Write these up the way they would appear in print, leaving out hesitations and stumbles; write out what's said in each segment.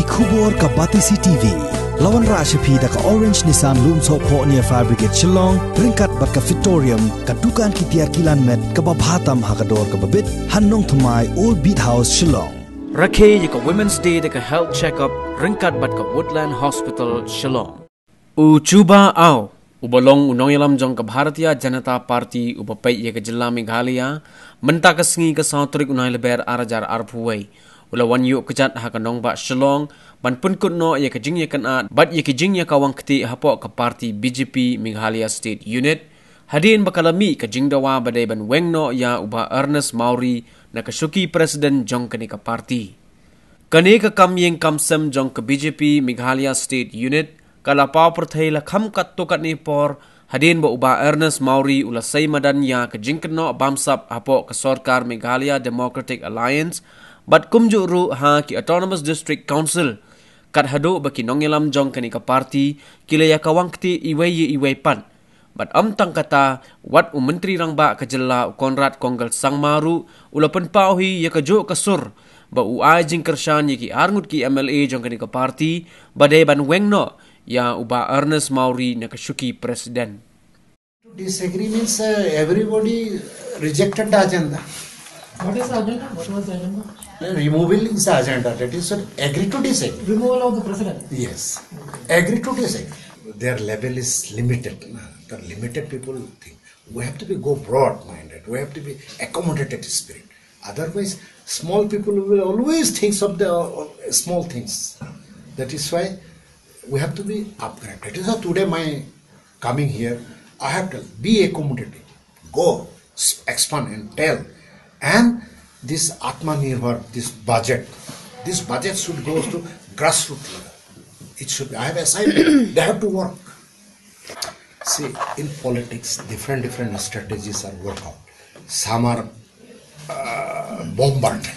Khubor ka Batisi TV Lawan Rashapi da ka Orange Nissan Lumso po near Fire Brigade Shillong ringkat bat ka Victorium ka dukan kitiar kilan met ka babhatam hakador ka babit Hannong Thumai Old Beat House Shillong Rakhe ka Women's Day da ka health checkup ringkat bat ka Woodland Hospital Shillong Chuba Aw Ubalong unong yalam jong ka Bharatiya Janata Party upapay ka Jilla Meghalaya menta ka singi ka Sautrik unay leber arajar arpuway Ulawan yu kejat hakanong ba Shillong ban pun kunno ya kajing ya kanat bat ya kijing ya kawang keti hapo ka party BJP Meghalaya State Unit hadin bakalami kajing dawa badai ban wengno ya uba Ernest Maury na kasuki Presiden jong kani ka party kani ka kamyeng kamsem jong ka BJP Meghalaya State Unit kala paw perthai la kham kat to kat ni por hadin ba uba Ernest Maury ula sai madan ya kajing kenno bamsap hapo ka Sarkar Meghalaya Democratic Alliance Bat kumju ru ha ki Autonomous District Council kat hado baki nongyelam jong kani ka party kila ya kawang kti iway pan. Bat amtang kata wat menteri rang ba ka Jilla Konrad Konggal Sangmaru ula penpauhi ya kajo kasur ba uai jing kershan ya ki arngut ki MLA jong kani ka party badai ban wengno ya uba Ernest Maury na kasuki Presiden. Disagree means everybody rejected the agenda. What is the agenda? What was the agenda? Removal is the agenda. That is agree to disagree. Removal of the president. Yes. Agree to disagree. Their level is limited. The limited people think. We have to be go broad-minded. We have to be accommodated spirit. Otherwise, small people will always think of the small things. That is why we have to be upgraded. That is why today my coming here, I have to be accommodated. Go, expand and tell. And this Atmanirbhar, this budget should go to grassroots level. It should be, I have assigned, they have to work. See, in politics, different strategies are worked out. Some are bombarded.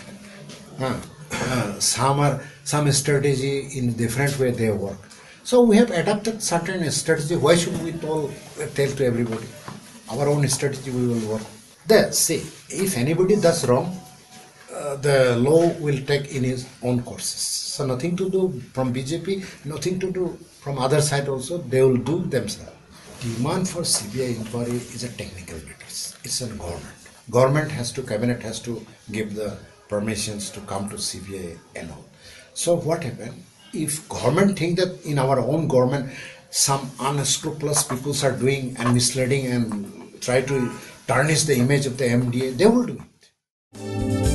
Some strategy in different way they work. So we have adopted certain strategy. Why should we tell to everybody? Our own strategy we will work. There, see, if anybody does wrong, the law will take in his own courses. So nothing to do from BJP, nothing to do from other side also, they will do themselves. Demand for CBI inquiry is a technical matter. It's a government. Government has to, cabinet has to give the permissions to come to CBI and all. So what happened? If government think that in our own government, some unscrupulous people are doing and misleading and try to tarnish the image of the MDA, they will do it.